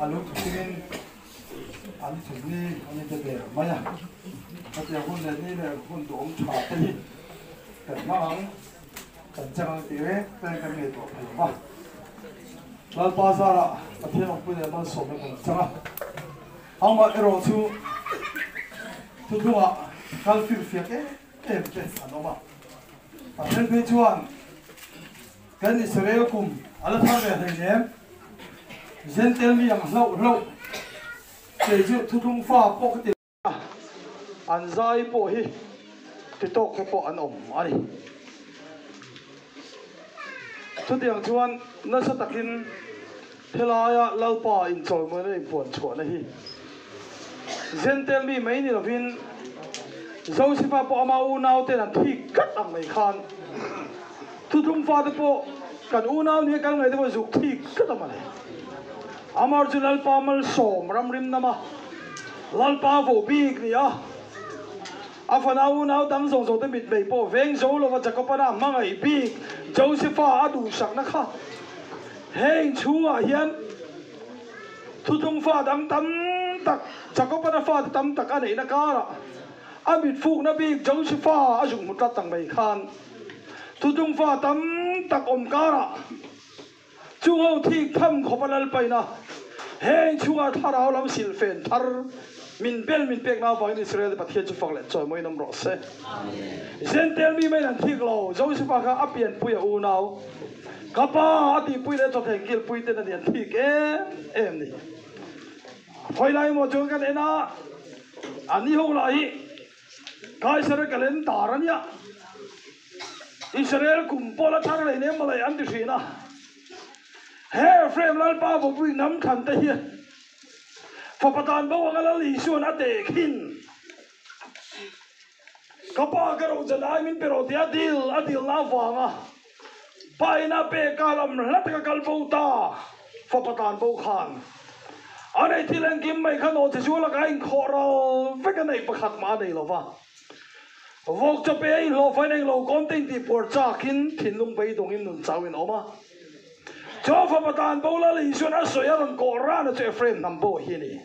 Alu tukin ali thuni ani te be maya atia hun le ni le hun dom tha te hi kan mang kan chang ti re te kan me to ba lal pa sa ra pathian ong pu le ma so me kan changa ama ero chu tu dunga kal fir fia ke te anoma pathian pe chuan kan Israel kum ala thar be thai ne dân tên mi yang lâu để chịu thu thung pha bộ cái tiền ăn dai bộ hi thì to cái bộ ăn ổn anh thu tiền chuan nó sẽ takin thế là lâu pa in chơi mới này buồn chuột này hi dân tên mi mấy này là viên dâu si pha bộ mau nào tên là thi cắt ăn mày khan thu thung pha cái bộ cần u nào như cái này thì phải dục thi cắt ăn mày Amar ju lalpa mal som ram rim nama lalpa vo big ni a afanau nau dang zong zong te mit bei po veng zo lo wa jakopana mangai big Josepha adu sak na kha heng chua hian thu tung fa dang tam tak jakopana fa tam tak anei na kara amit fuk na big Josepha ajung mutat tang bei khan thu tung fa tam tak om kara chung hậu thi thăm khó bắt pai na heng chunga thar hao lam sil fen thar min pek na vang Israel pat hian chu fak le choi moi nam ro se zen tel mi mai nan thik lo Joseph kha apian pui u nau kapa ati pui le to theng kil pui te na dian thik em ni phoi lai mo chung kan ena ani ho lai kai sar kalen tarania Israel kum pola thar le ne malai an ti thina Hey, frame lalpa bo bui nam khan te hi. Fapatan bo ngala li suan ate khin. Kapa karo janai min pero ti adil na wanga. Pai na pe kalam lat ka kalbo ta. Fapatan bo khan. Anei thilen kim mai khan o te chu la kain khoral ve ka nei pakhat ma nei lo wa. Vok cha pe lo phai nei lo kon ting ti por cha khin thin lung bei dong in nun chawin oma. Cho Fapatan bola li suan asoya ron koran to Ephraim nambo hini.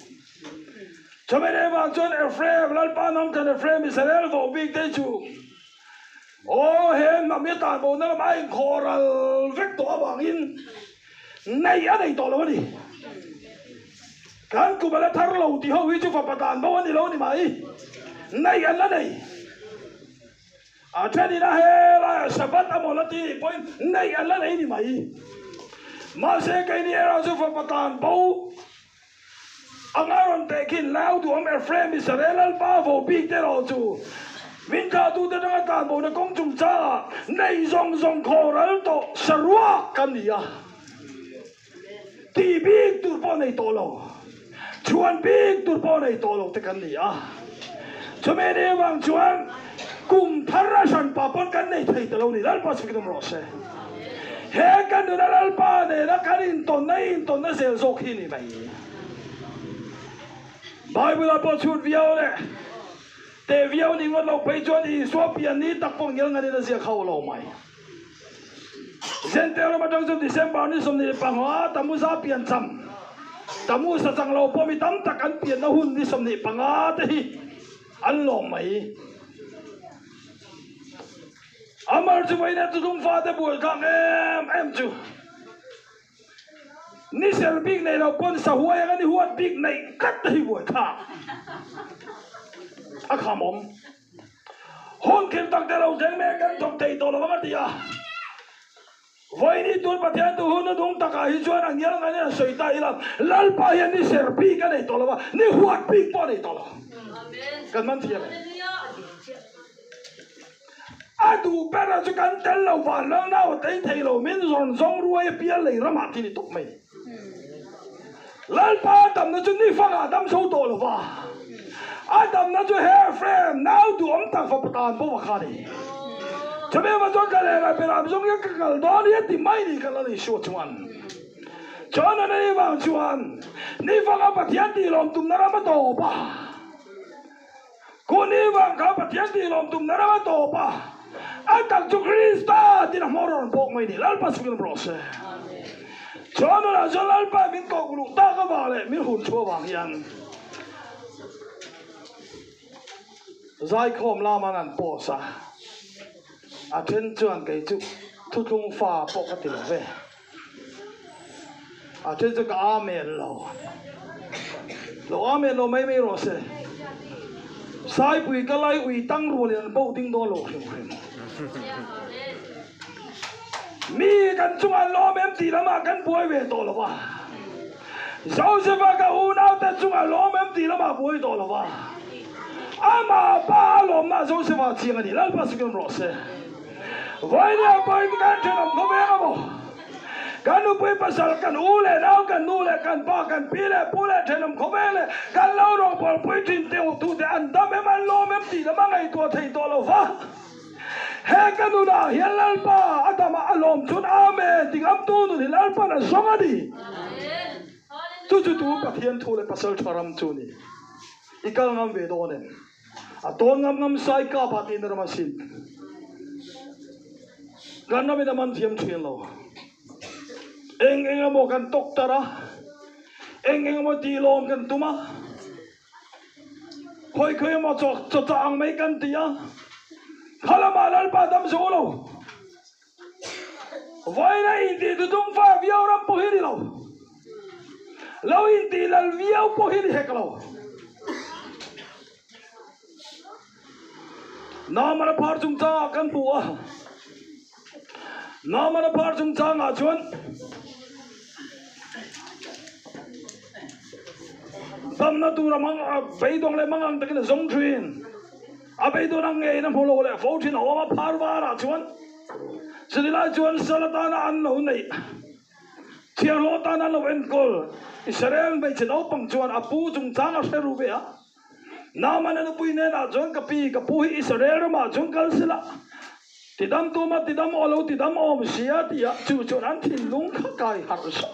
Cho me deva John Ephraim lalpa nam tan Ephraim Israel vo big te chu. O hen namita bo na mai koral vek to abangin. Nei anei to lo ni. Kan ku bala thar lo ti ho wi chu Fapatan bo ni lo ni mai. Nei an la nei. A thani na he la sabat amolati point nei an la nei ni mai. Mase kai ni era su Fapatan bo angaron tekin lau tu am Ephraim Israel al pavo big te ro chu minta tu te na ta bo na kong chung cha nei zong khoral to sarwa kan nia ti big tu po nei to lo chuan big tu po nei to lo te kan nia chome ne wang chuan kum thara san pa pon kan nei thei te lo ni dal pas fikam ro se he kan du dal pa ne na kanin ton na sel sok hi ni bai Bible apo chut viao le te viao ni ngot lo pai chuan i so pian ni tak pong ngel ngani na sia khau lo mai zen te ro ma dong December ni som ni pangwa tamu sa pian cham tamu sa chang lo po mi tam tak an pian na hun ni som ni panga te hi an lo mai Amar chu mai na tu dung fa te bul kang em chu ni sel big nei lo pon sa huai nga ni huat big nei kat hi boi kha a khamom hon kem tak de lo jeng me kan tok tei to lo ma dia voi ni tu pathian tu hun dung taka hi chuan ang yang nga ni soi ta ilam lal pa hian ni ser big ka nei to lo ni huat big po nei to lo amen kan man thiam adu pera chu kan tel lo van lo na o tei thei lo min zon zong ruai pia lei rama ti ni tok mai lalpa dam na chu ni fanga dam so to lo wa adam na chu hair frame now du om tak Fapatan bo kha ni chabe ma jo ka le ga pera zong ya ka kal do ni ti mai ni ka la ni shu chuan chon na ni wang chuan ni fanga pathian ti lom tum na ra ma to pa ko ni wang ka pathian ti lom tum na ra ma to pa atak chu Krista ti na moron bok mai ni lalpa su kin brose cho nó là cho lal pa min ko lu ta ka ba le min hun chua wang yan zai khom la man an po sa a then chuan cái chu thu thung pha po ka ti lo ve a then chu ka amen lo amen lo mai mai ro se sai pui ka lai ui tang ru lian bo ding do lo khim mi kan chung an lo mem ti lama kan boi ve to lo ba Joseph ka u nau ta chung an lo mem ti lama boi to lo ba ama pa lo ma Joseph chi ngani lal pa sikon ro se voi na boi kan thenam ko be ka bo kan u pui pasal kan u le nau kan nu le kan pa kan pi le pu le thenam ko be le kan lo ro bol pui tin te tu te an da me man lo mem ti lama ngai to thei to lo va he kanuna hialal pa adama alom chun ame tingam tu nu hilal pa na zongadi tu pathian thu le pasal tharam chu ni ikal ngam ve do nen a ton ngam sai ka patin na masin ganna me da man thiam thien lo eng mo kan tok tara eng mo ti lom kan tuma khoi mo cho ang mai kan tia kalau malam padam solo, vai na inti tu tung fa viau ram pohiri lau inti lal viau pohiri hekalo, nama na par chung cha akan buah, nama na par chung cha ngajuan, dam na tu ramang beidong le mangang takin zong train. Abai tu nang ngay na polo le, fourteen oma parvara chuan, sedila chuan salatana an lo nei, tiang lo tana lo enkol, Israel bay chen opang chuan apu chung chang aseru be a, nama na pui ne na chuan kapi Israel ma chuan kal sila, tidam tu ma tidam olo tidam om sia tia chuan an thin lung khakai harsa,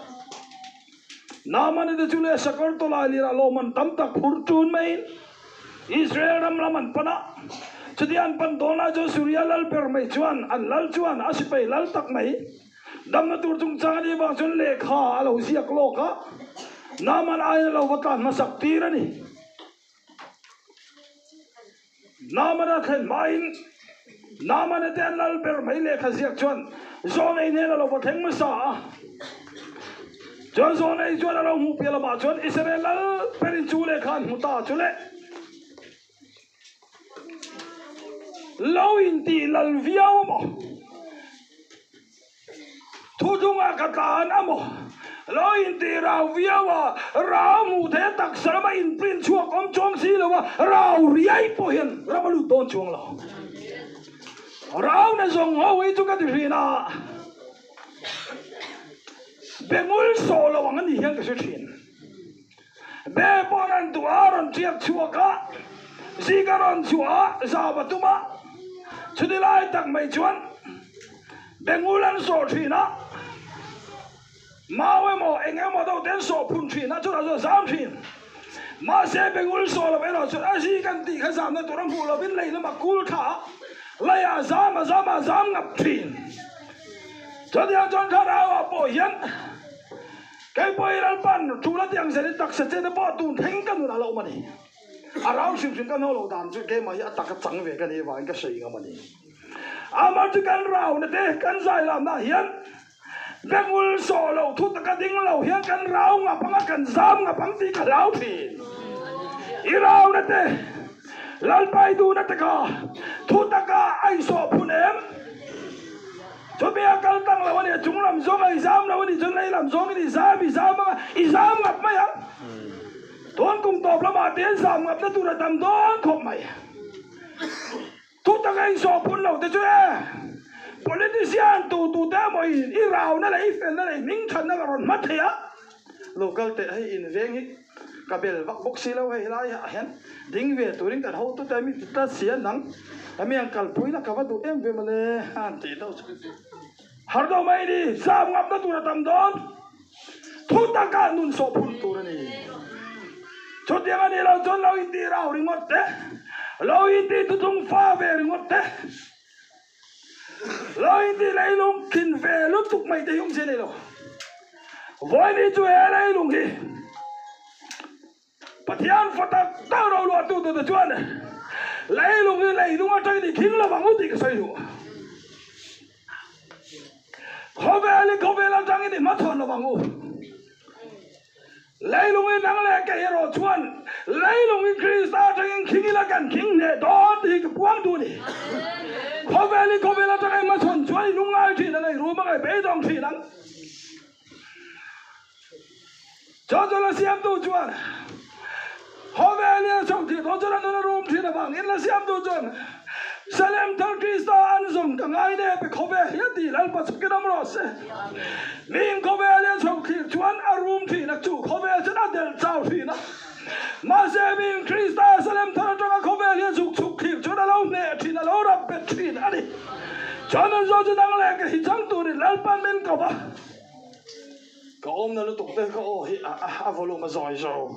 nama na tu le sakor to la lira lo man tam tak furtun main. Israel ram laman pana chedian pan dona jo surya lal per mai chuan an lal chuan asipai lal tak mai dam na tur chung chang ni bang chun le kha alo siak lo ka naman ay lo wata na saktir ani naman na khen main naman na ten lal per mai le kha siak chuan zong ai ne lo watheng ma sa chuan zong ai chuan lo mu pela ma chuan Israel lal perin chu le khan mu ta chule lau inti lal viau mo thudunga katan amo lau inti rau viawa rau mu the tak sarma in prin chuak om chong si lo wa rau riai po hian ramalu ton chuang lo rau na zong ho wi chu ka ti rina bengul so lo ang ni hian ka se thin be ponan tu aron chiak chuaka sigaron chua zabatuma chudilai tak mai chuan bengulan so thina mawe mo engemo do den so phun thina chura so zam thin ma se bengul so lo beno chu asi kan ti kha zam na turam pu lo bin lei na makul tha laya zam ngap thin chadia jon kha rawa po yan kai poi ral pan thula tiang se tak se te po tun theng kan na lo mani arau sim sim kan lo dan chu ke ma ya tak chang ve kan ni wa ka sei nga mani amar chu kan rau na te kan zai lam na hian bengul so lo thu ta ka ding lo hian kan rau nga panga kan zam nga pang ti ka rau thin I rau na te lal pai du na te ka thu ta ka ai so phunem cho bé kal tang lo ni chung lam zong ai zam lo ni chung lai lam zong ni zam ngap mai à Tuan cùng tộc là mà tiến giảm ngập tu là tầm đó không mày tu ta cái số phun lâu thế chứ politician tu ta mọi Irao nó lại Israel nó lại minh thần nó còn mất thế á local tệ hay in veng hít cả bel vắc bốc xí lâu hay lại hẹn đinh về tu đinh cả hậu tu ta mi ta xiên nắng em yang kal pui là cả vật tu em về mà le han tí đâu har đâu mày đi giảm ngập tu là tầm đó tu ta cả nun số phun tu là này cho tiếng anh đi lao chôn lao in đi rau ring ngót thế lao in đi tu tung pha về ring ngót thế lao in đi lấy lông kinh về lúc tục mày thấy không gì này đâu voi ni chu e lai lung hi pathian fatak tao ro lo tu tu chuan lai lung hi lai lung atang ni khing la wangu ti ka sai lu khobe la tang ni ma thon la wangu lai lung hi nang le ka hero chuan lai lung hi krista tang khing la kan khing ne do ti ka puang tu ni khobe la tang ma thon chuan lung ai thi na lai ru ma kai be dong thi nang cho la siam tu chuan Hovelia trong thì đó cho nó room thì là bằng in là xem tôi chọn Salem thằng Krista ăn dùng cả ngày đây bị Hove hết thì làm bắt cái đám rồi mình Hovelia trong thì chuan ở room thì là chủ Hove sẽ đã đến sau thì nó mà sẽ mình Krista Salem thằng trong Hovelia dùng chụp thì cho nó lâu nè thì là lâu đập bệt thì đã đi cho nên do cho đang lại cái hình dáng tôi để làm ban bên cậu à cậu ôm nó tục tới cậu vô luôn mà giỏi rồi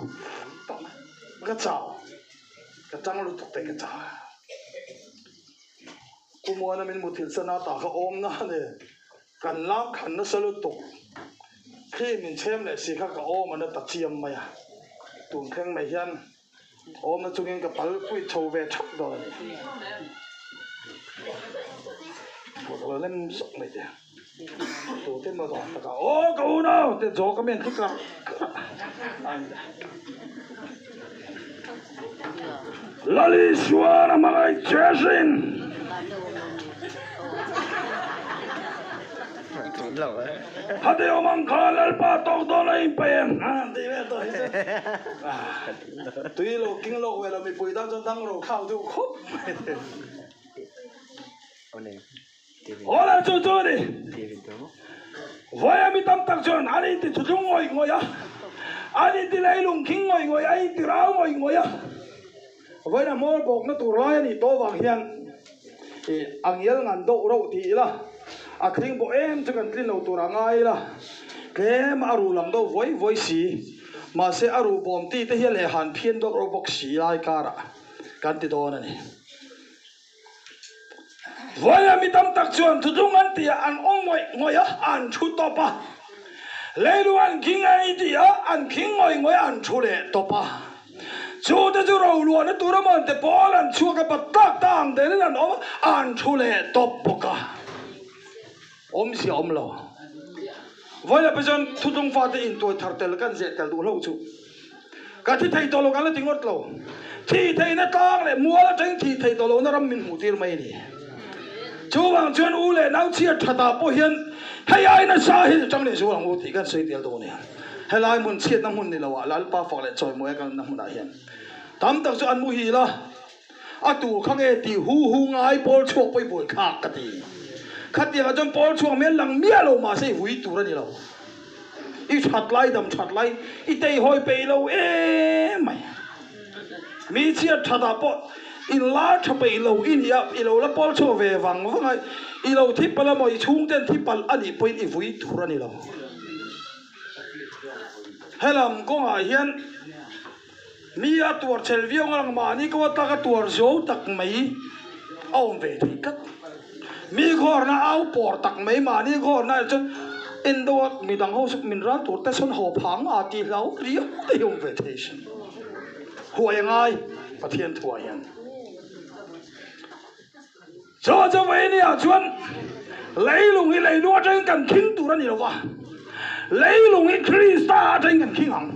cái chảo cái trăng lúc tục cái chảo cô mua nó mình một thịt sơn ta cái ôm nó này cần lắm khẩn nó sẽ lúc tục khi mình xem lại xí khác cái ôm mà nó tập chiêm mày à tuần khen mày hiền ôm nó chung cái bal quỳ trâu về chắc rồi một lần lên sọc mày chứ tổ tiên mà dọn tất cả ô cậu nào tiền gió cái miền thích lắm Lali suara mga Jason. Hati omang kalal patok dolay payan. Di beto. Tuy lo king lo wala mi pui dang dang lo khao tu khop. Hola cho đi. Vaya mi tam tak chon ani ti chung ngoi ngoi ya. Ani ti lai lung king ngoi ngoi ai ti rao ngoi ngoi ya. Với là mô bọc nó tù lai thì tô vàng hiền thì ăn yel ngàn độ rậu thì là à khinh bộ em cho cần tin đầu tù ra ngay là cái mà aru làm đâu với xí mà sẽ aru bom ti tới hiền lệ hàn phiên đó rậu bọc xí lại cả ra cái ti đó này với là mi tâm tắc chuẩn thu dung ăn thì ăn ông ngồi á ăn chút to pa lấy đồ ăn kinh ai thì ăn kinh ngồi ăn chút lệ to pa chú ta chú rau luôn nó tụi nó mà để bỏ lần chua cái bát tắc tang để nó nó ăn chú lệ top bốc à xí lo vậy là bây giờ thu dung phát in tôi thằng tel cái gì cái đủ lâu chú cái thì thầy tôi lo cái là tiếng ngót lâu thì thầy nó tang lại mua nó tránh thì thầy tôi lo nó làm mình hụt tiền mấy đi chú bằng chuyện u lệ nấu chia thật à bố hiền hay ai nó sai thì trong này chú bằng u thì cái suy tiền đồ này hay là muốn chết nó muốn đi là vợ là ba phật lại chơi mua cái nó muốn đại hiền tắm tao cho ăn mua hì la à tụ khang nghe thì hu ngay bol chuộc bay bol khác cái gì khát tiền ở trong bol chuộc miếng lăng mía lâu mà sẽ hủy tụ ra đi lâu ít chặt lại ít tay hoi bay lâu mày mi chia chặt à bol in lá chặt bay lâu in lâu là bol chuộc về vàng vâng ai in lâu thip là mọi chung tên thip anh đi bay đi hủy tụ ra đi lâu hay làm có ai hiền mi a tuar chel viong ang ma ni ko ta ka tuar zo tak mai aum ve thi kat mi khor na au por tak mai ma ni khor na chu endo mi dang ho suk min ra tur ta son ho phang a ti lau ri te yong ve the shin huai ngai pathian thua yan cho ve ni a chuan lấy lung trên cần khinh tu ra ni lo wa lấy lung hi Krista trên cần khinh hằng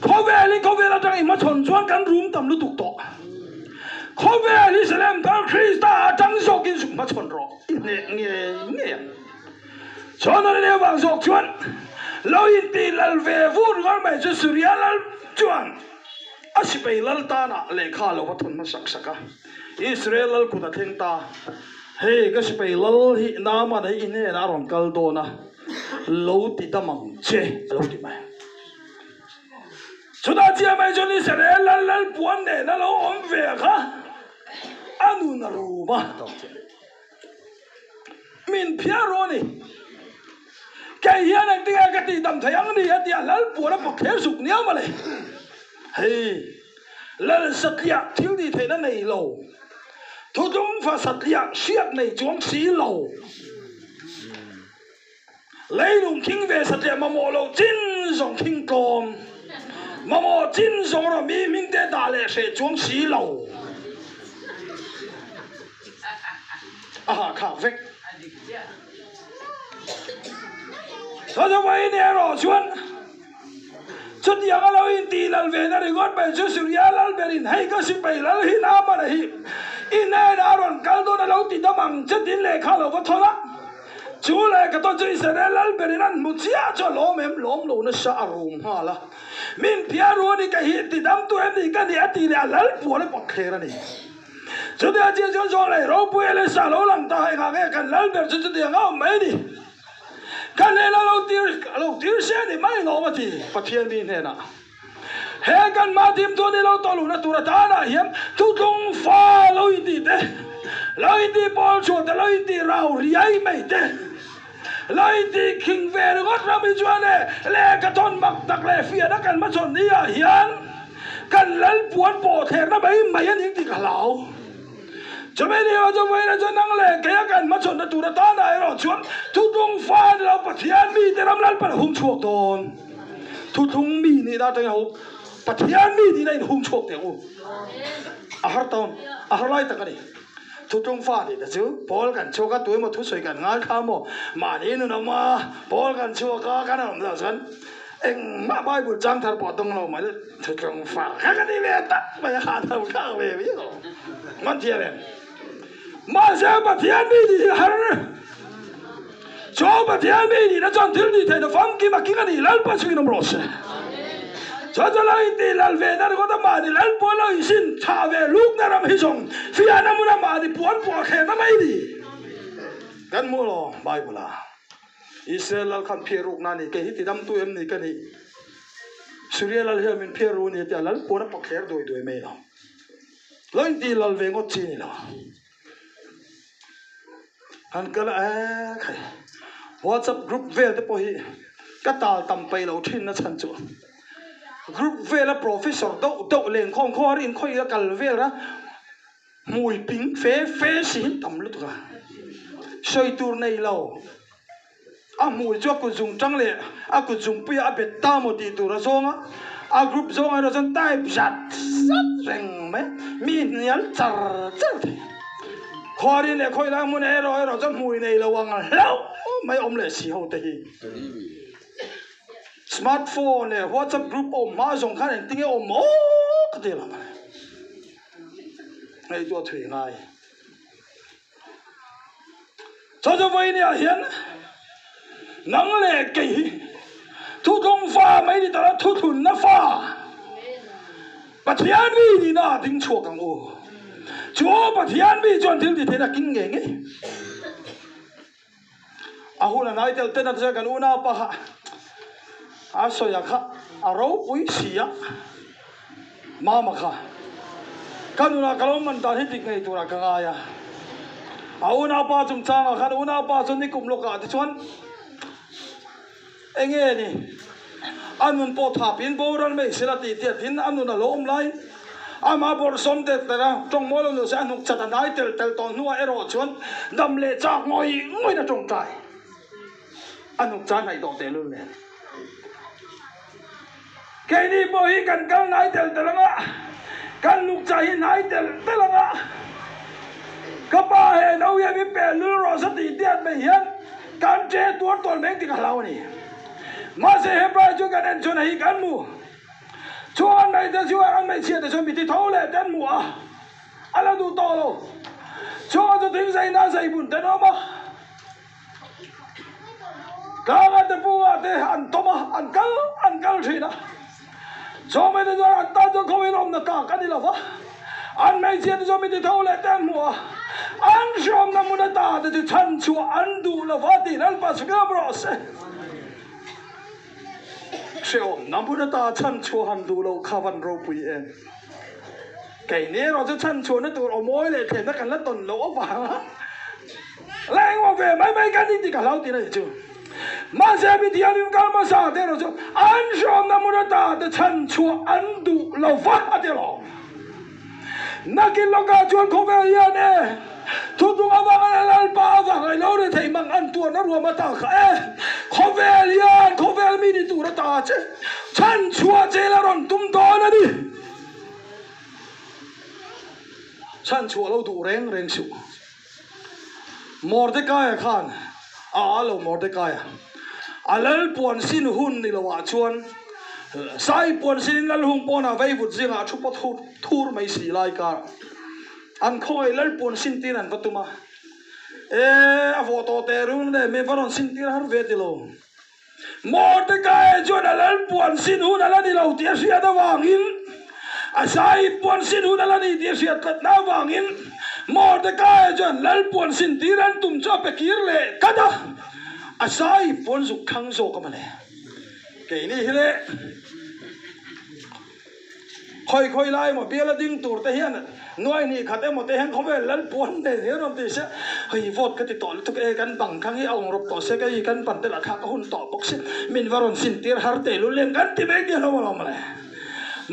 Hove la tang ima chon chuan kan room tam lu tuk to Hove li Salem thằng Krista tang sok in suk ma chon ro nghe cho nên là vàng sok chuan lo in ti lal ve vun ngal mai chu surya lal chuan asipei lal ta na le kha lo thon ma sak Israel lal ku da theng ta he ka sipei lal hi na ma dai in he na ron kal do na lo ti ta mang che lo ti mai chúng ta chia mấy chỗ đi sẽ để lăn buồn để nó lâu ổn về ha anh nó rù mà mình phía rồi này cái hiện này cái gì đâm thấy anh đi thì lăn buồn nó bọc thế sụp nhau mà này hey lăn sạch liệt thiếu đi thấy nó này lâu thu chúng phải sạch liệt siết này chúng xí lâu lấy lùng kinh về sát để mà mò lâu chín dòng kinh tôm mà mò chín dòng rồi mình để đà lệ sẽ chuông xí lầu khảo vết cho vậy nè rồi chuan chút yang alo in ti lal ve na ri got ba chu surya lal berin hay ka si pai lal hi na ma hi in na da ron kal do na lo ti da mang chet din le kha lo ko thola chu le ka to chi se lal berin an mu chia cho lo mem lom lo na sa arum ha la min pia ro ni ka hi ti dam tu em ni ka ni ati le lal pu le pak khe ra ni chu da chi chu so le ro pu le sa lo lang ta hai ka ke kan lal ber chu ti nga mai ni kan le lo tir se ni mai no ma ti pathian ni ne na he kan ma tim to ni lo to lu na tu ra ta na hiam tu tung fa lo i ti te lo i ti bol chu te lo i ti rau riai mai te lo i ti king ve got ra mi chuan le ka ton mak tak le fia na kan ma chon ni a hian kan lal puan po the na bai mai an ti ka lao cho mấy điều cho vậy là cho năng lệ cái cái mà chọn là tụi ta này rồi chọn thu tung pha là bắt thiên mi để làm lan bắt hung chuộc tôn thu tung mi này đã thấy không bắt thiên mi thì này hung chuộc đấy không har tôn har lại tất cả này thu tung pha này là chứ Paul cần cho các tuổi mà thu sợi cần ngái kham mà đi nữa mà Paul cần cho các nào là dân anh mà bài buổi trang thật bỏ tung lâu mà thu tung pha các cái này về tắt bây giờ hạ thầu khác về biết không ngon thiệt đấy mà sao mà thiên mi thì har cho mà thiên mi thì nó chọn thiên thì thấy nó phóng kia mà kia cái gì lăn bắt suy nó mất cho lại thì lăn về nó có tấm mà thì lăn bỏ lại xin trả về lúc nó làm hết xong phía nó muốn làm mà thì buồn bỏ khe nó mấy đi gần mua lo bài bula Israel khăn phía rục nani cái hít thì đâm tụi em này cái này Syria là hiện mình phía rục này thì lăn bỏ nó bỏ khe đuổi đuổi mấy nào lại thì lăn về ngót chi này nào anh cái là WhatsApp group về thế bôi cái tàu tầm bay lâu thiên nó chân chuột group về là professor đậu lên không khó in khơi là cần về đó mùi pin phê xí tầm lúc cả soi tour này lâu mùi cho cô dùng trăng lệ cô dùng bia bệt ta một tí tour rồi á group rồi nó chân tay giặt rèn mấy min nhắn char thế khó đi này khơi đang muốn này rồi cho mùi này là hoàng lâu mấy ông lại xì hậu tây smartphone này WhatsApp group ôm má dùng khá này tiếng ôm mó cái gì làm này tôi thủy ngay cho vậy này hiện nắng lệ kỳ thu thông pha mấy đi ta thu thun nó pha và thiên vi thì nó tính chuộc càng ô chúa bà thiên vi chọn thiên thì thế là kinh nghiệm ấy hôm nay nói tên là cái u na pa soi khá rau bui xía mà khá cái u na cái lông mình ta hết định ngày tuổi cái ai u na pa chúng ta khá u na pa chúng đi cùng lộc cả thì chọn anh nghe nè anh muốn bỏ tháp pin bỏ ra mấy xe là tí tiệt pin anh muốn là lốm lại mà bỏ xong thế là trong mỗi lần sẽ anh hút chặt anh tel toàn nuôi ở đó chọn đâm lệ chắc ngồi là trong trái anh hút chặt này đổ tiền luôn nè cái này bỏ hi cần cần này tel là ngã cần hút chặt hi này tel là ngã các bà hệ đâu vậy bị bể lưỡi rồi sẽ tí tiệt mấy hiện cần chế tuột mấy cái lao này mà sẽ hết rồi cho cái này cho này cần mua cho anh này thì cho anh này chia thì cho mình đi thâu lệ tên mua anh là đủ to rồi cho tiếng dây na dây buồn tên mà các anh thì mua thì ăn tôm ăn calo gì đó cho mình thì cho anh ta cho không biết làm được cả cái gì là vậy anh này chia thì cho mình đi thâu lệ tên mua anh xong là muốn ta thì chân chua anh đủ là vậy thì nó bắt cái bros Seo, namun ta chân chua hành đủ lâu kavan rau bui em. Cái này nó cho chân chua nó tụi ở môi này thì nó cần là tuần lỗ vàng. Lại mà về mấy cái gì thì cả lâu thì này chứ. Mà sẽ bị thiệt liên quan mà sao thế rồi chứ? Anh xong namun ta thì chân chua anh đủ lâu vàng thế rồi. Nãy cái lúc cái chuyện không về yên nè. thu tung avang lal pa avang ai lo re thei mang an tu na ruama ta kha khovel yan khovel mi ni tu ra ta che chan chua che la ron tum to na ni chan chua lo du reng reng su Mordecai khan lo Mordecai alal puan sin hun ni lo wa chuan sai puan sin lal hung pona vai vut zinga thupa thur mai si lai ka an khoi lal puan sin tin an vatuma a photo te rung de me varon sin tin har ve tilo Mordecai chuan alal puan sin hun ala ni lo tia sia da wangin a sai puan sin hun ala ni tia sia tat na wangin Mordecai chuan lal puan sin tin an tum cha pe kir le kada a sai puan zu khang zo ka male ke ni hile khoi lai mo bia la ding tur te hian noi ni khate mo te hang khove lan puan de he rom ti se hei vot ka ti tol tuk e kan bang khang hi ong rop to se ka hi kan pan te la kha ka hun to bok sin min varon sin tir har te lu len kan ti be ge lo lo male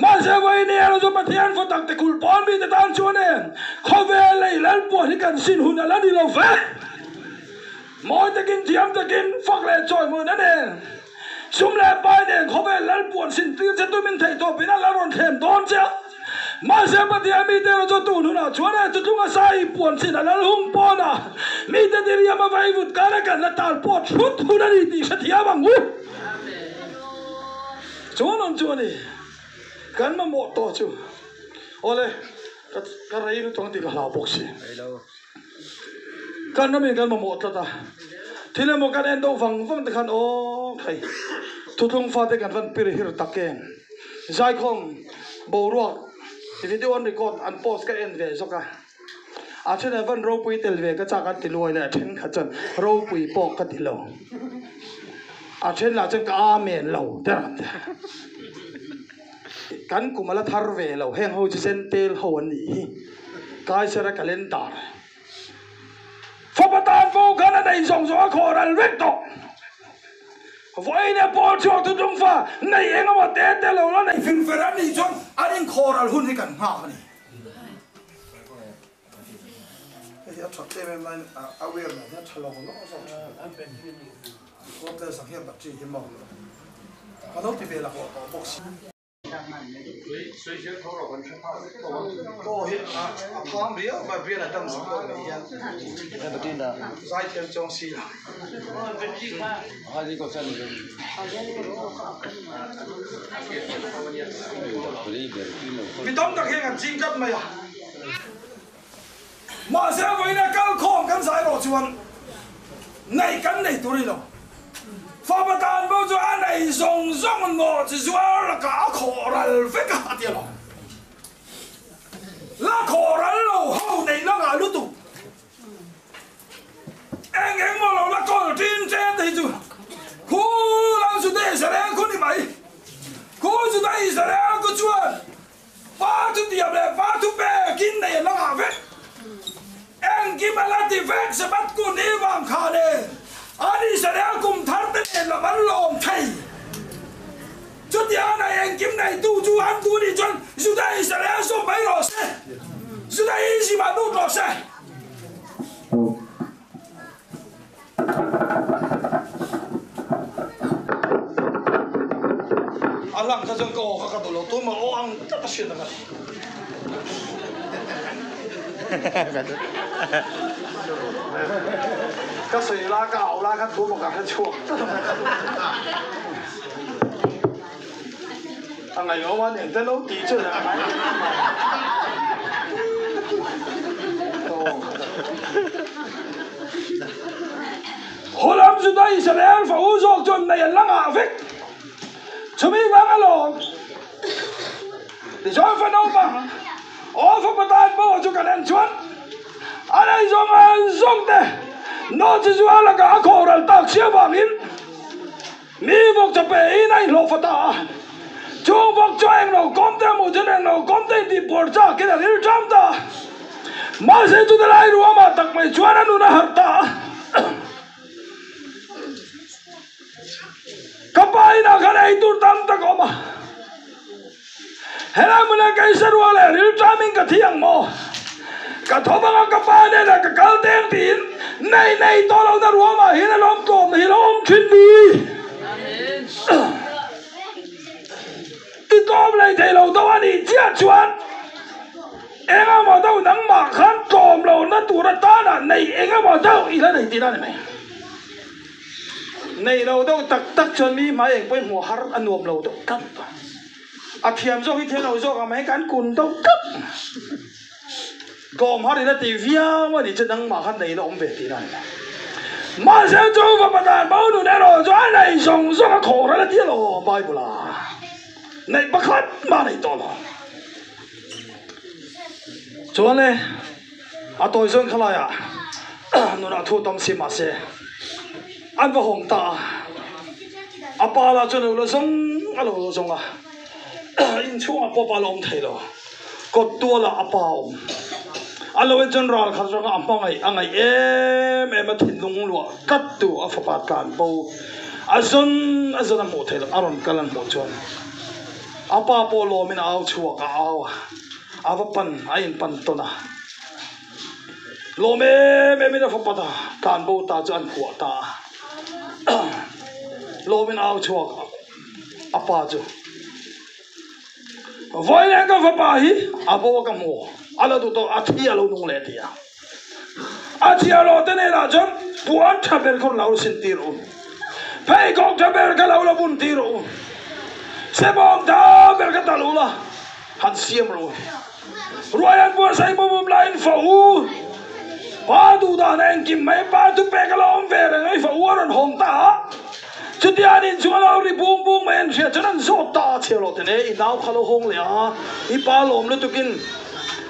ma se voi ni alo zo pathian fo tak te kul pon mi te tan chuan e khove lei lan puan hi kan sin hun ala ni lo ve moi te kin thiam te kin fak le choi mo na ne sum le pai de khove lan puan sin tir se tu min thei to pina la ron them don cha ma se patia mi te ro tu nu na chuan e tu tunga sai puan sin ala hung pona mi te dir ya ma vai vut kana kan la tal pot thut hu na ni ti sa thia bang u chuan on chuan ni kan ma mo to chu ole ka rai ru tong ti ka la bok si kan na mi kan ma mo ta thile mo kan en do vang te khan o thai tu tung fa te kan van pir hir taken zai khom bo ro video on record an post ka en ve zoka a thena van ro pui tel ve ka cha kan ti loi la then kha chan ro pui pok ka ti lo a then la chang ka men lo ta kan kumala thar ve lo heng ho chi sen tel ho an ni kai sara calendar Phapatan vô khana dai zong zo kho ral vek to voi ne por cho tu tung fa nei enga ma te te lo la nei fin fer ani chon anin kho ral hun hi kan ha ni ya thot te me man aware na ya thalo no so an pen ko te sa hian bat chi hi mo ma do ti ve la ko box cô hiện con biết và viên là tâm sống của người em đầu tiên là giai theo trong si hai gì có chân vì tóm đặc hiện là chính chất mày à mà sẽ với là cao khom cắn giải bỏ chuan này cắn này tôi đi đâu Phapatan bao giờ anh này dùng ngõ chỉ cho là cả khổ rồi phải cả tiền rồi là khổ rồi lâu hậu này nó ngã lút tụ anh mà lâu là con tin trên thì chứ khu làm sự đây sẽ đang con đi mày khu sự đây sẽ đang có chuyện ba thứ tiệm này ba thứ bè kín này nó ngã vết anh kia mà là thì vết sẽ bắt con đi vàng khả đề anh sẽ đang cùng thắng tên là bắn lộn thầy chút giờ này anh kiếm này tu chú ăn tu đi chân dù đây sẽ đang số mấy rồi xe dù đây gì mà tu rồi xe anh làm cái chân cổ các đồ lỗ tôi mà ô ăn rất là xuyên được cái水拉高拉看多么赶快错，anh này có vấn đề tới lúc tí chưa là máy, hồi làm gì đây sẽ lên phải uống rượu cho này lăng à vết, chúng mình vắng ăn lộn, để cho phần ông bằng, ô phần bắt tay bao cho cả đàn chuột, anh ấy dùng đây. Nó chỉ cho là cả khổ rồi tạc xia vàng in mi vok cho bé in này lộ phật ta chú vok cho anh nó công ty một chân anh nó công ty đi bỏ ra cái là điều trăm ta mà sẽ chú ta lại rồi mà tạc mày chúa nó na hạt ta các bạn nào cái này tu tâm ta có mà hết là mình cái sự rồi là điều trăm mình cả thiang mò cả thọ bằng cả ba đây là cả cao tiếng tín này to lâu ta rúa mà hiện là lom tôm hiện là ôm chuyên vi cái tôm này thầy lâu tao ăn đi chết chuan em mà tao nắng mà khăn tôm lâu nó tụ ra ta là này em mà tao ý là này tí đó này này lâu tao tắc chân mi mà em quay mùa har ăn nuông lâu tao cắt à thiam do cái thế lâu do cả mấy cán cùn tao cắt gom har đi là tí vía mà đi chân nắng mà khăn này nó ôm về tí này mà sẽ cho vào bàn đàn bao nhiêu này rồi cho anh này dùng cho cái khổ ra là tiếc rồi bài bù la này bắt khát mà này to rồi cho nên à tôi dân khai à nó đã thu tâm sim mà xe anh vào hồng ta à ba là cho nó sống à nó sống à in chung à ba lom thấy rồi có tua là à ba ông alo chân ra khát ra ang pangai angai em thìn lung lụa cắt tu à phật cản bầu azon amu thấy là aron kalan mo chon apa polo min au chua ka au ava pan ain pan to na lo me na phật ta cản bầu ta chan khuwa ta lo min au chua apa chu voi lên cái phật hi abo ka mo ala tu to athia lo nung le tia athia lo te ne la jon puan thaber ko lau sin ti ro phai ko thaber ka lau bun ti ro se bom da ber ka ta lo la han siam ro royan bu sai bo blind fa u pa du da nen kim mai pa tu pe ka lo ve re fa u ron hong ta chú đi ăn in chú lao đi buông buông mà anh sẽ cho nên zốt ta chiều lót thế này in áo khalo hong lẹ in ba lom nó tụi kinh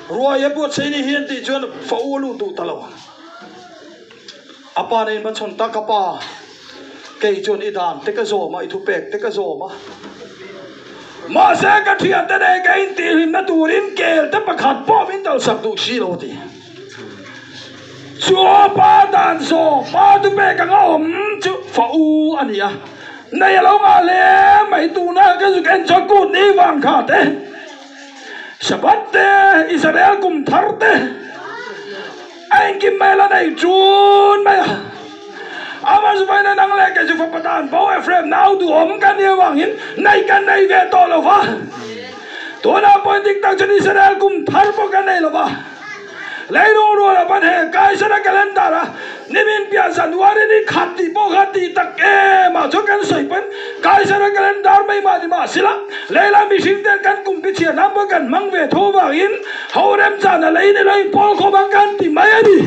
rồi em buat xây đi hiện thì cho nó phẫu lu tụ ta lâu apa này mà chọn ta capa cây chọn ít đàn thế cái rổ mà ít thu bẹt thế cái rổ mà sẽ cái chuyện thế này cái in tiền nó tụ in kề thế mà khát bỏ in tàu sập tụ xí lâu thì chúa ba đàn rổ ba thu bẹt cái ngõ chú phẫu anh nhỉ này lâu mà lẽ mấy tụ na cái cái cho cột đi vàng khát thế Shabbat Israel cùng thar te anh kim mai là này chun mai ama supaya na nang lek cái phật đàn bảo Ephraim nào tu om kan dia wang hin này kan này về to lo va to na point tik tak chân Israel cùng thar po kan này lo va lấy đồ là ban hè cái sao cái lên ta là nimin biasa nuari ni khati tak mà cho kan soi pen cái sao cái lên dar mai ma sila leila mi sim den kan kum pi chia nam kan mang về thô vào in hầu rem cha na lấy ni pol ko bang kan ti mai đi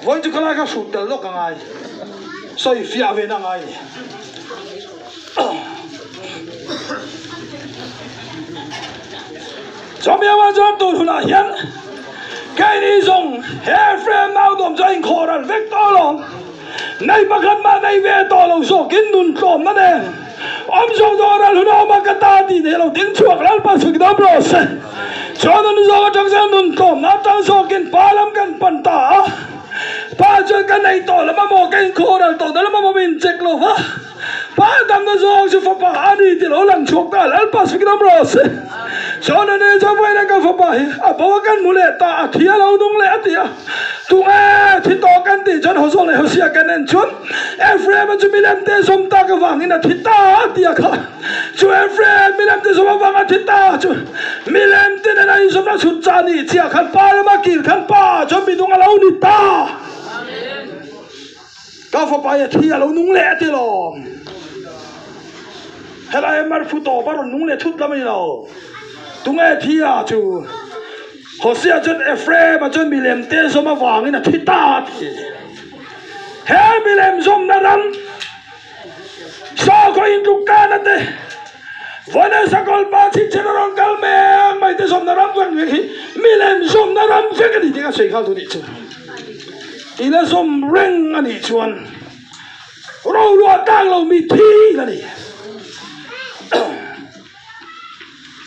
voi chu kala ka sut tel lo ka ngai soi fia về na ngai cho mẹ mà cho tôi là hiền cái này dùng hair frame nào đom cho anh khó là vết to lòng này mà khăn mà này về to lòng số kín đun trộm nó nè ông số đó là lúc nào mà cái ta thì để lòng tiếng chuột là bao sự đó rồi cho nên do trong gian đun trộm nó trong số kín ba lắm cần bận tả ba cho cái này to là mà một cái khó là to đó là mà mình check luôn ha ba đâm nó do sự phá anh đi thì nó làm chuột ta là bao sự đó rồi cho nên cho vậy là cái pháp bài à bao cái mũ lệ ta thia lâu đông lệ thì tung thì to cái thì cho họ rồi họ xia cái nên chốn Ephraim cho mình làm thế xong ta cái vàng này thì ta thì cả cho Ephraim mình làm thế xong vàng thì ta cho mình làm thế này xong nó sụt ra đi thì khăn pa mà kêu khăn pa cho mình đông lâu đi ta cái pháp bài thia lâu đông lệ thì lo hay là em mà phụ tổ bắt đầu đông lệ chút lắm đi đâu tung ai thi à chú họ sẽ cho Ephraim mà cho mình làm tên số mà vàng này thi ta thì hết mình làm xong nó lắm sao có in trục ca nó thế vẫn là sao còn ba chiếc xe nó rong cal mẹ mày tên xong nó lắm vẫn vậy mình làm xong nó lắm phải cái gì thì cái sợi khao thôi đi chứ thì nó xong ring anh đi chuan rồi lo tăng lâu mi thi là đi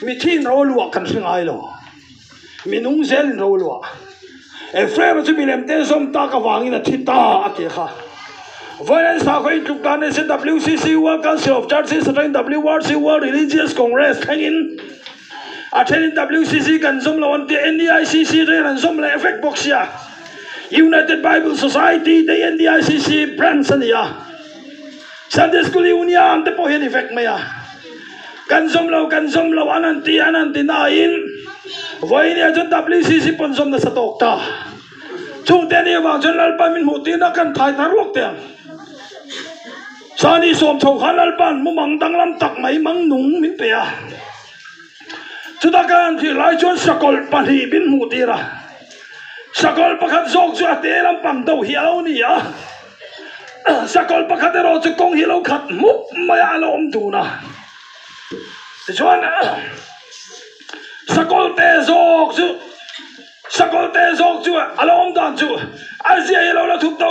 mi thiên rô lụa cần sinh ai lo mi nung zel rô lụa Ephraim cho mi làm tên xong ta cái vàng này thì ta à kìa ha vậy sao cái trục can này WCC World Council of Churches and WRC World Religious Congress hanging Attending WCC kan zoom lawan ti NDICC ren zoom le effect box ya United Bible Society the NDICC branch ya Sunday School Union te po hen effect maya kan zoom law ananti nain voi ni ajon WCC pon zoom na sa tokta chung te ni wang jon lalpan min huti na kan thai thar lok te sani som chou khan lalpan mu mang dang lam tak mai mang nung min pe ya Sudakan si lai chuan sakol pali bin mutira sakol pakhat zok chu ate lampang do hialo ni a sakol pakhat ro chu kong hilo khat mup maya alom tu na chuan sakol te zok chu alom dan chu azia hilo la thup do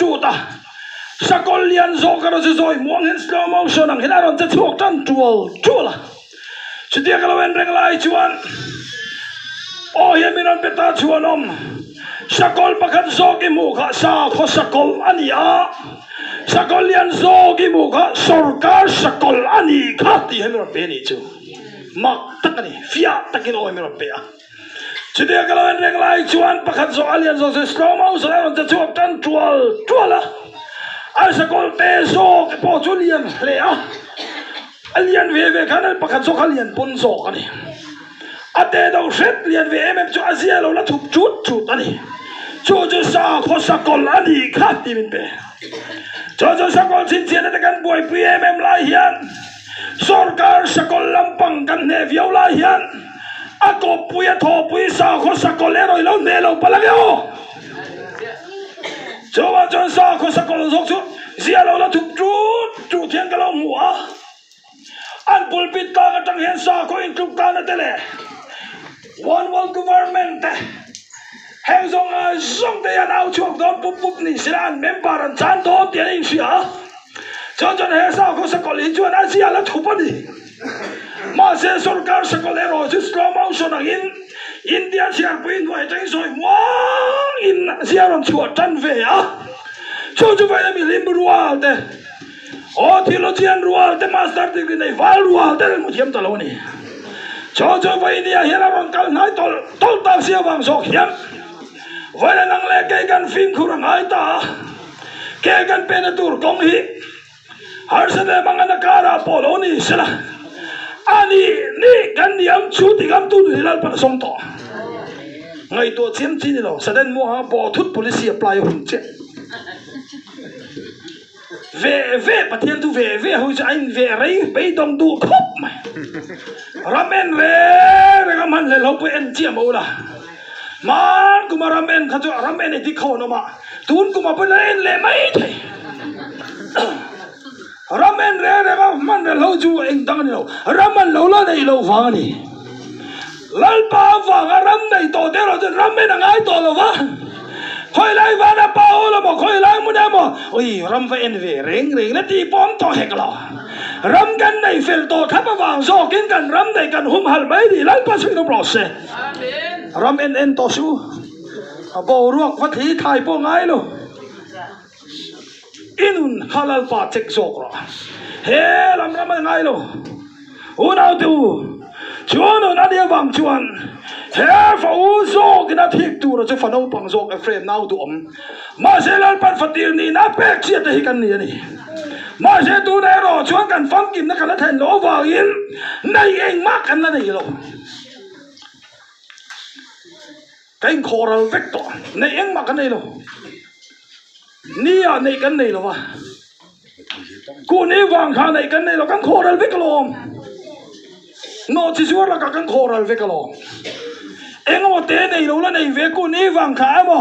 chu ta sakol lian zok ro chu zoi muang hin slow motion ang hilaron cha chok tan chu la Sedia kalau enreng lai cuan, oh ya minan peta cuan om, sakol pakan zogi muka sa ko sakol ania, sakol lian zogi muka sorkar sakol ani kati ya minan peni cu, mak tak ni, fiat takin oh ya minan pea. Sedia kalau enreng lai cuan pakan zo alian zo slow mo selalu tercuak tan cual lah, al sakol te zog po culian lea. Alian ve kanan pakan so kalian pun so kani ate do set lian ve chu azia lo la thup chut ani chu sa kho sakol ani khati min pe chu sakol chin chen ta kan boy pm lai hian sarkar sakol lampang kan ne viau lai hian ako puya tho pui sa kho sakol ero lo ne lo palagyo chu sa kho sakol so chu zia lo la thup chut thian ka lo mua An pulpit ka katang hen sa ko intuk ka na tele. One world government. Heng zong zong de yan au chuak don pup ni sila an member an chan to tian in siya. Chon he sa ko sa kolin chuan Asia la thupani. Ma se sarkar sa kolero ju slow motion ang India siya puin wa tang soi wang in siya ron chuat tan ve a. So ju vai na mi limbual de. Oh theologian rual te master degree nei val rual te mu thiam ta lo ni cho vai ni a hela ron kal nai tol ta sia wang sok hiam vai nang le ke kan film khurang ai ta ke kan penatur kong hi har sa le mangana kara polo ni sala ani ni kan niam chu ti gam tu ni lal pa song to ngai to chem chi ni lo sa den mo ha bo thut police apply hun che về pathian tu về hồi anh về đấy bây đồng tu khóc mà ramen về cái mình lại lâu anh chia màu là mà cũng mà ramen khá cho ramen này thì khâu nó mà tuôn cũng mà bên này lại mấy thầy ramen về cái mình lại lâu chú anh tăng nhiều ramen lâu là này lâu vàng này lal pa vàng ram này to thế rồi ramen là ngay to là vàng khoi lai va na pao lo mo khoi lai mu na mo oi ram va en ve reng na ti pom to hek lo ram kan nei fel to thapa wang zo kin kan ram nei kan hum hal mai di lai pa sing no prose amen ram en to su bo ruak va thi thai po ngai lo inun halal pa chek zo ro he ram ngai lo unau tu chuan na dia wang chuan he phau zo kina thik tu ra chu phano pang zo ka frame now tu om ma se lal pan fatir ni na pek chia te hi kan ni ani ma se tu ne ro chuan kan fam kim na kan thain lo wa in nei eng ma kan na nei lo kain khoral vector nei eng ma kan nei lo ni a nei kan nei lo wa ku ni wang kha nei kan nei lo kan khoral vector lo no chi chuan la ka kan khoral vector lo Engo te nei lo la nei ve ku ni wang kha mo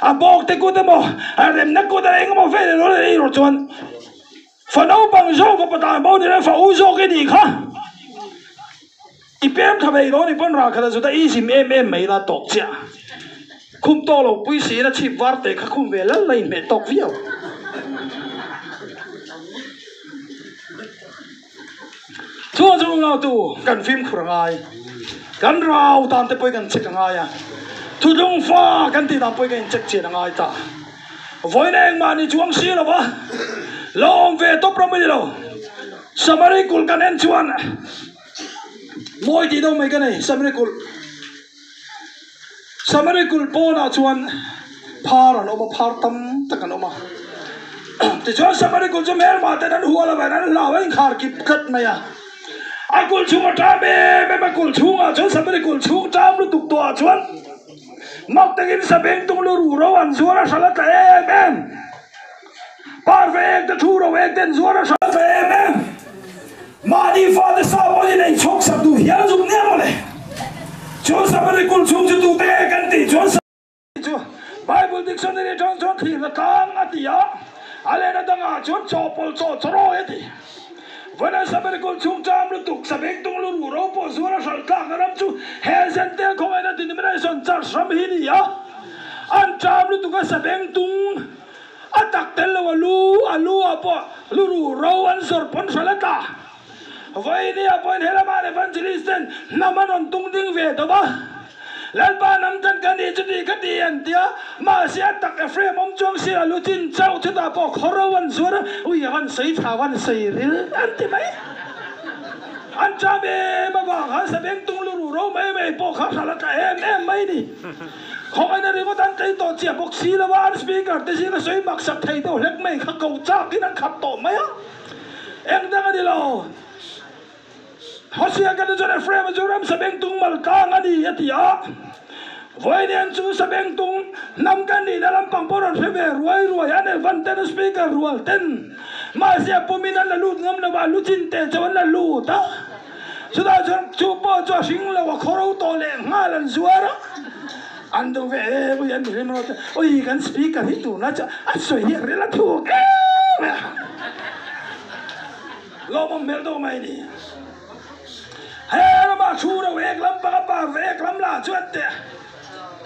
a bok te ku te mo a rem na ku da engo ve lo nei ro chuan fa no bang zo ko pa ta bo ni la fa u zo ke ni kha i pem tha ve lo ni pon ra kha da zo da i sim em mai la tok cha khum to lo pui si na chip war te kha khum ve la lai me tok viau Chua chung nào tu kan phim khurang ai kan rau tan te poi kan chek ngai ya thu dung fa kan ti tam poi kan chek che ngai ta voi neng ma ni chuang si lo wa lom ve top ram ni lo samari kul kan en chuan moi ti đâu mấy cái này samarikul po na chuan phar an oma phar tam takan oma ti chuan samarikul chu mer ma te nan huala ba nan la wain khar ki khat maya akul chunga ta be kul chunga chuan samarikul chung tam lu tuk to chuan mak takin sabeng tung lu ru ro an zuara salat em par ve te thu ro ve ten zuara salat em mani fa de sa mo ni nei chok sab du hian zum ne mo le John Samarikul chung chu tu te kan ti John Bible dictionary John thi la tang atia ale na danga John chopol choro eti Vana Samarikul chung cham lu tuk sabek tung lu ro po zuara sal ta garam chu hezen te ko na denomination char sam hi ni ya an cham lu tuk sabeng tung atak tel alu apo lu ro an sor pon salata Voi ni apon helaman evangelisten naman on tung ding ve to ba lalpa nam tan kan ni chudi kati an tia ma sia tak Ephraim om chong sia lutin chau thita po khorowan zura ui han sei thawan sei ril anti mai an cha be ba ba ha sa beng tung lu ro mai po kha sala ta em mai ni khong ai na ri mo tan tai to chia bok si la wan speaker te si na soi mak sak thai to lek mai kha kau cha ki nan khap to mai em dang ani lo Hosea kan John Ephraim Joram sabeng tung malka ngani atia voi nian chu sabeng tung nam kan ni dalam pangporon febe ruai ane van ten speaker rual ten ma sia puminan la lut ngam na ba lutin te chawan la lu ta sudah chu po cho sing la wa khoro to le ngalan zuara ando ve bu yan ni mo oi kan speaker hitu na cha asoi hi rela thu lo mo mel do mai ni Hera ma chura wek lam pa wek lam la chuat te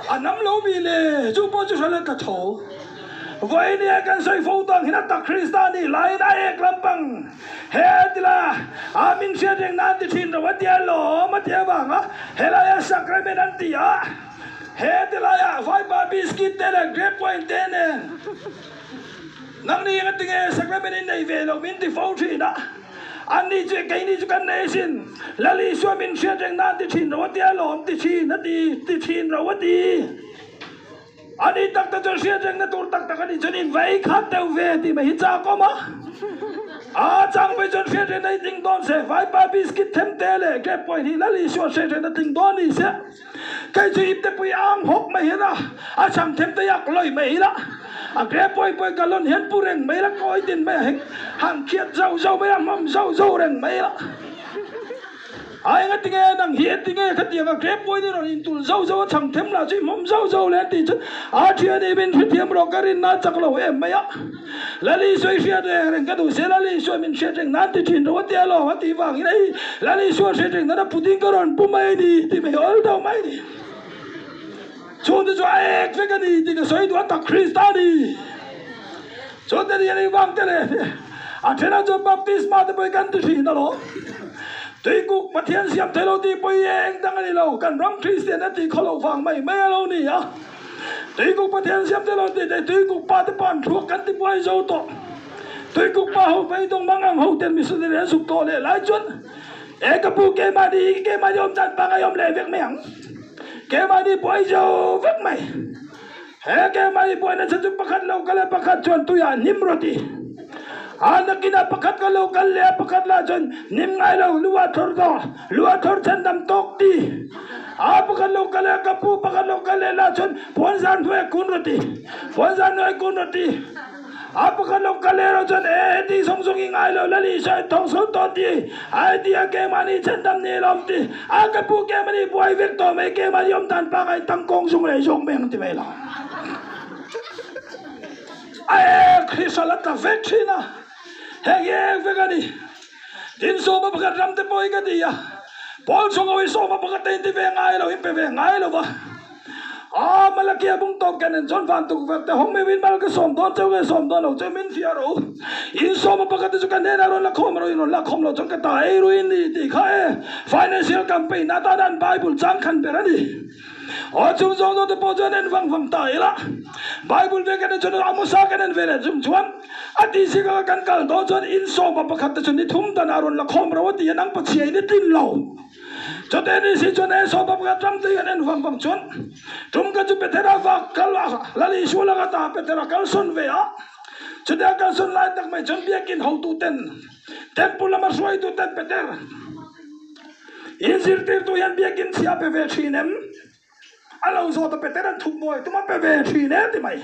anam lo bi le chu po chu sala ka tho voi ni kan soi fo tang hina ta kristani lai na ek lam pang he dila amin sia deng nan ti thin ro watia lo ma tia ba nga hela ya sacrament an ti ya he dila ya vai ba biscuit te le grape point te ne nang ni nga tinge sacrament in nei ve lo min ti fo thi na Ani je kai ni jukan nation lali so min sia jeng na ti thin ro tia lom ti thi na ti thin ro ti ani tak ta sia jeng na tur tak ta ni jonin vai khat teu ve ti ma hi cha ko ma a chang bai jon sia jeng na ting don se vai pa biscuit them te le ke point hi lali so sia jeng na ting don ni se kai ju ip te pui ang hok ma hi na a chang them te yak loi mai la a ke poi galon hen pureng mai la koi tin mai hang khiat zau mai mom zau reng mai la ai nga tinge nang hiet tinge khatia ga ke poi ni ron in tul zau chang them la chi mom zau le ti chu a thia ni bin thiam ro karin na chak lo em mai a lali soi sia de reng ka du se lali soi min sia jeng na ti thin ro tia lo wa ti wang nei lali soi sia jeng na puting karon pu mai ni ti mai ol dau mai ni Chonde jo ek vegani diga soi do ta kristani chonde ni wang tele athena jo baptisma de boy kan ti na lo tui ku pathian siam thelo ti poi eng dang ani lo kan ram christian ti kholo wang mai mai lo ni ya tui ku pathian siam thelo ti tui ku pa te pan thu kan ti poi zo to tui ku pa ho pai dong mangang ho ten mi su de su to le lai chon e ka pu ke ma yom tan pa ga yom le vek meng ke ma di boy jo vek mai he ke ma di boy na chu pakhat lo kala pakhat chon tu ya nimroti anak ina pakhat ka lo kal le pakhat la chon nim ngai lo luwa thor chan dam tok ti a pakhat lo kala ka pu pakhat lo kala la chon pon zan thwe kun roti pakhat lo kala ro chon e ti song song ngai lo lali sai thong so to ti ai ti ke ma ni chan dam ni lom ti a ka pu ke ma ni boy vek to me ke ma yom tan pa kai tang kong sung le song meng ti me la ai krisala ta vechina he vegani din so ba pakhat ram te boy ka ti ya pol song oi so ba pakhat te ve ngai lo im pe ve ngai lo ba malaki abung top kanen John van tu verte hong me win mal ka som don lo min fiaro in so ba pakhat ju kan na ro la khom lo chong ka ta e ro in ni ti kha e financial campaign na ta dan bible chang khan be rani o chung jong do te po jon en wang ta ila bible ve kan jon amusa kanen ve le zum chuan ati si ka kan kal do jon in so ba pakhat te chun ni thum ta na ron la khom ro ti nang pa chi ni tin lo cho tên đi si cho nên so bắp cái trăm tiền nên vang chọn chúng cái chụp Peter và Kalwa là đi xuống là cái ta Peter Carlson về á cho nên Carlson lại tắc mấy chọn biết kinh hậu tu tên temple mà suy tu tên Peter Injiltir tu yan biết kinh siapa về chi nem alau so ta Peter thục boy tu mà về chi nem thì mày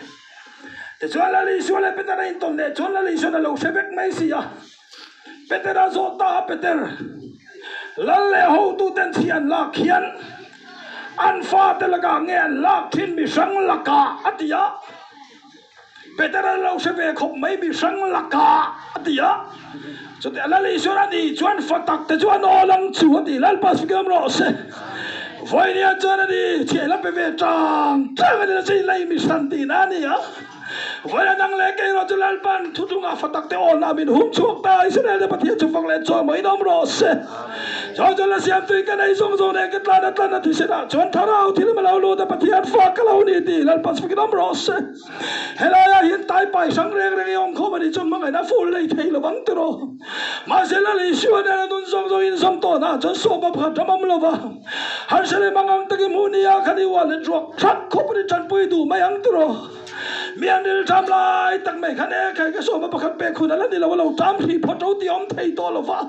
thì cho là đi xuống là Peter in ton để cho là đi xuống là lâu sẽ biết mấy gì à Peter zo ta Peter lalle hậu tu tên thiền là khian an pha te laga nghe lạc thiên bị sang laka atia Peter lâu sẽ về không mấy bị sang laka atia cho te la li sura đi chuan fatak te chuan o lang chu ti lal pas fikam ro se voi ni chuan đi che la pe ve chang chang ni sei lai mi santi na ni a voi nang le ke ro chu lal pan thu thu nga fatak te on na bin hum chuak ta Israel de pathia chu fak le cho mai dom ro se cho là siam tui cái này xong rồi này cái tla thì sẽ đã chọn tháo rào thì mà lao lô ta bắt hiện phá cái lao này thì là bắt phải đâm rос hay là hiện tại bài sáng rèn ông không mà đi chọn mà người đã phụ lấy thấy là vắng từ rồi mà sẽ là lý xưa này là tuần xong rồi in xong to na cho số bắp hạt trăm âm lova hắn sẽ lấy mang ang tagi munia khani wa lên ruột sát khóc đi chân bụi đủ mấy ang từ rồi miền đi chăm lại tắc mấy khăn cái số bắp hạt bẹ khuôn là đi là lâu chăm thì phát trâu thì ông thấy to lova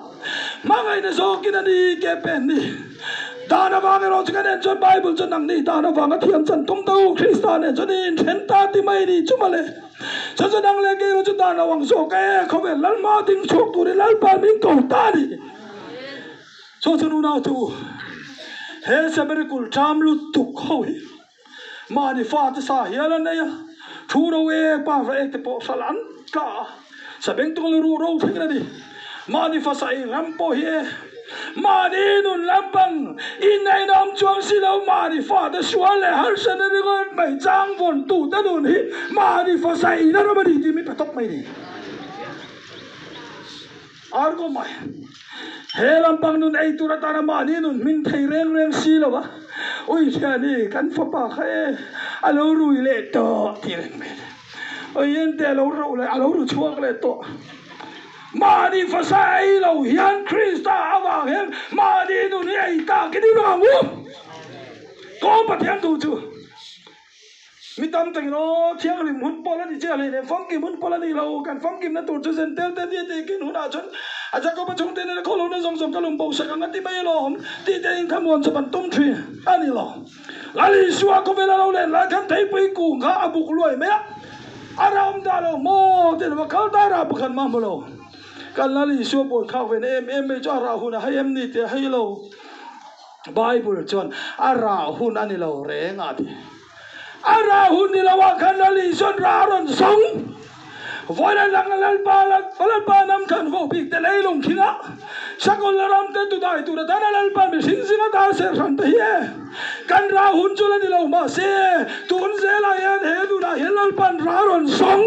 mà ngày này số kia đi cái bên đi ta đã vang rồi cho nên chọn Bible cho năng đi ta đã vang cái thiền chân tung tàu Christian này cho nên thiên ta thì mấy đi chứ mà lệ cho năng lệ cái rồi cho ta đã vang số cái không phải lăn ma tiếng chuột tụi lăn ba miếng cầu ta đi cho nó nào tu hết sẽ bị cul chăm lụt tục khôi mà đi pha thì sao hiểu là này thu đâu ba về cái bộ sả lăn cả sẽ bên tung luru râu thế này đi mà đi pha sai làm po here mà đi nun làm bằng in này nam chuang xí lâu mà đi pha đã xóa lệ hắn sẽ nên có mấy trang vốn tụ đã nun hi mà đi pha sai nó mà đi thì mình phải tóc mày đi argo mày he làm bằng nun ai tu ra ta mà đi nun mình thấy reng xí lâu à ôi cha đi cắn phá pa khai alo rùi lệ to thì reng mày ôi yên tè lâu râu lệ alo rùi chuông lệ to mà đi phá sai lâu hiền Christa avang hem mà đi nu ni ai ta cái điều nào muốn có bắt hiền tu chưa mi tâm tình nó thiang thì muốn bỏ lên thì chơi này phong kim muốn bỏ lên thì lâu cần phong kim nó tổ chức dân tiêu tiêu tiêu cái nó nào chốn à chắc có bắt chúng tên nó có lâu nó giống cái lồng bầu sợi ngang tí mấy lò tí tên tham muốn cho bạn tung thuyền anh đi lò lại đi xóa có về là lâu lên lại khăn thấy bấy củ khá à bục lùi mấy à ra ông ta lâu mò thì nó khá ta ra bục khăn mà lâu kan lali so bol khaw ven em me cho ra hun hay em ni te hay lo Bible chon ara hun ani lo re nga ti ara hun ni lawa kan lali son ra ron song voi la lang lal pa nam kan vo pik te lei long khinga sakol ram te tu dai tu da lal pa me sing sing ta se ran te ye kan ra hun chu la ni lo ma se tun se la yan he tu da he lal pan ra ron song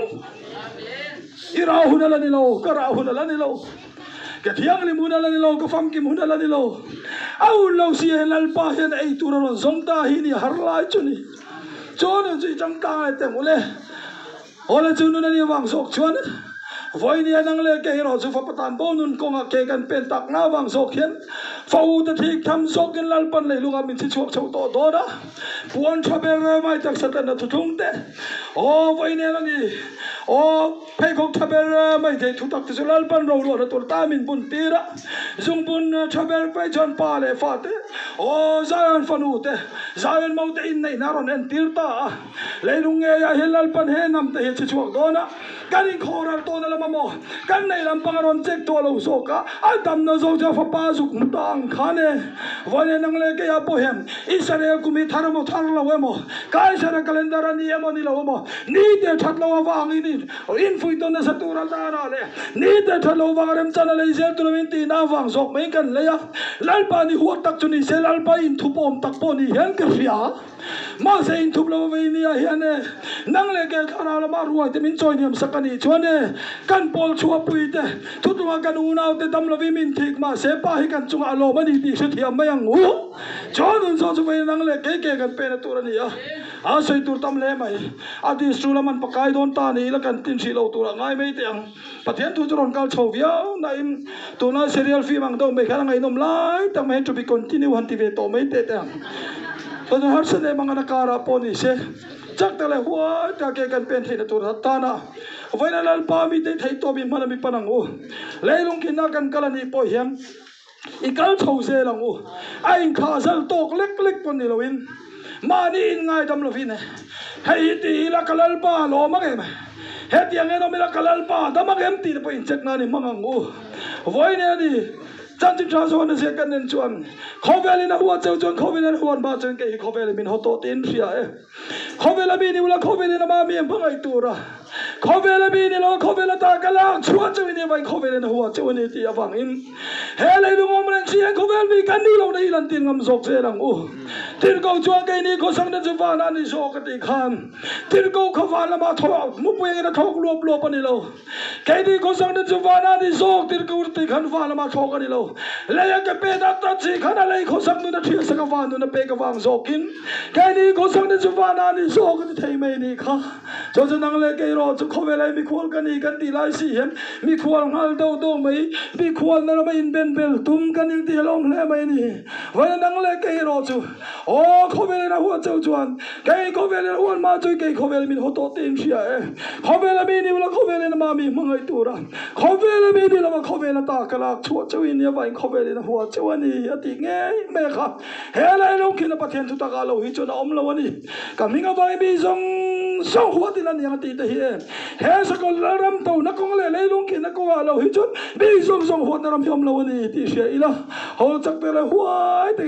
irahun ala nilo karahun ala nilo katiang limun ala nilo kafam kimun ala nilo au lo si helal pa hen ai turon zomta hini harlai chuni chon chi chang ta te mule ola chunu na ni wang sok chuan voi ni anang le ke ro chu fa patan bo nun konga ke kan pen tak na wang sok hian fau ta thik tham sok ken lal pan le lunga min chi chuak chau to do da puan thaber mai tak satan na thung te o voi ni anang ni o phei khok thaber mai thei thu tak chu lal pan ro ro to ta min bun tira zung bun thaber pai jon pa le fa te o zayan fanu te zayan mau te in nei na ron en tir ta le lung nge ya helal pan he nam te he chi chuak do na kan in khoral to na mo kan nei lam pangaron chek to lo so ka adam na zo ja fa pa zuk mutang khane vone nang le ke ya po hem Israel kumi tharamo tharlo wemo kai sara calendar ani emo ni lo mo ni de thatlo awang ini in fui to na sa tural da ra le ni de thatlo awang rem chana le zel tu min ti na wang sok mai kan le ya lal pa ni huat tak chuni se lal pa in thupom tak po ni hen ke ria ma se in thuplo ve ni ya hian ne nang le ke khara la ma ruai te min choi niam sakani chuane kan pol chua pui te thu tu kan u nau te dam lo vi min thik ma se pa hi kan chung alo ma ni ti su thiam ma yang u chon un so chu ve nang le ke kan pe na tur ni ya a sei tur tam le mai a di sulaman pakai don ta ni la kan tin si lo tur ngai mai tiang pathian tu ron kal chho viau na in tu na serial fi mang do mai khana ngai nom lai tam mai to be continue han ti ve to mai te tang to har se ne mang na kara poni se chắc ta lại hoa ta cái căn pen thì là tụt ta na vậy là pa mi te thấy to bi mà mi panang u lấy lung kia na căn cái là ni po hiam i kal chou se lang u ai kha sal tok lek lek pon ni loin mà ni in ngai dam lo vin hay ti la kalal pa lo ma ke hết yang nó mới là kalal pa da ma em ti po in check na ni mang u vậy nè đi chân chính ra rồi nó sẽ cần nên chuẩn khó về lên huống châu chuẩn khó về lên huống ba chân cái khó về lên mình họ tổ tiên xia khó về là mình đi là khó về lên mà mình không ai tu ra khó về là mình là khó về là ta cái là chúa cho mình vậy khó về lên huống châu này thì vàng in hè lại đúng không lên xia khó về mình cần đi lâu đây lần tiền ngầm sọc xe rằng tiền cầu chúa cái này có sang đến chúa van anh sọc cái tiền khan tiền cầu khó van là mà thôi mua bê cái thóc luộc luộc bên này lâu cái này có sang đến chúa van anh sọc tiền cầu tiền khan van là mà thóc cái này lâu lấy cái bê đặt đặt chỉ khana lấy khó sang nó thiệt sang van nó bê cái vàng zokin cái này khó sang đến van anh zok cái thấy mấy này khá cho nên năng lấy cái rồi cho khó về lại mi khuôn cái này cái tỷ lại xí hiểm mi khuôn hal đâu đâu mấy mi khuôn nó mấy in bên bên tum cái những tỷ long lấy mấy này vậy năng lấy cái rồi chú khó về lại huống châu chuan cái khó về lại huống mà chơi cái khó về lại mình họ tổ tiên xí khó về lại mình là khó về lại mà mình mang ai tu ra khó về lại mình là mà khó về lại ta cái là chúa châu in như vậy khó về lại huống châu anh ấy thì nghe mẹ khá hè lại lúc khi nó bắt hiện chúng ta cả lâu hi cho nó ôm lâu anh ấy cả mình ở vậy bây giờ sau huống thì là những cái tỷ thế hè sẽ còn là ram tàu nó cũng lại lấy lúc khi nó có lâu hi cho bây giờ sau huống nó ram hiểm lâu anh ấy thì sẽ là họ chắc tới là huống thì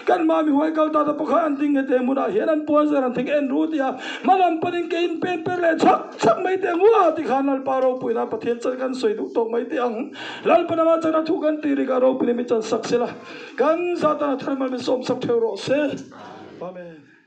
cái mà mình huống câu ta đã bắt anh tiếng cái tiếng muốn là hiện anh buồn giờ anh tiếng anh rút đi mà làm bắt anh cái pen pen lại chắc mấy tiếng huống thì khán là paro pui là bắt hiện chắc cái soi đủ tông mấy tiếng lal pa naman chắc là thu cái tỷ cái rồi pin mình chắc sắc sẽ là kan sa ta thằng mình xôm sắp theo rồi sẽ amen.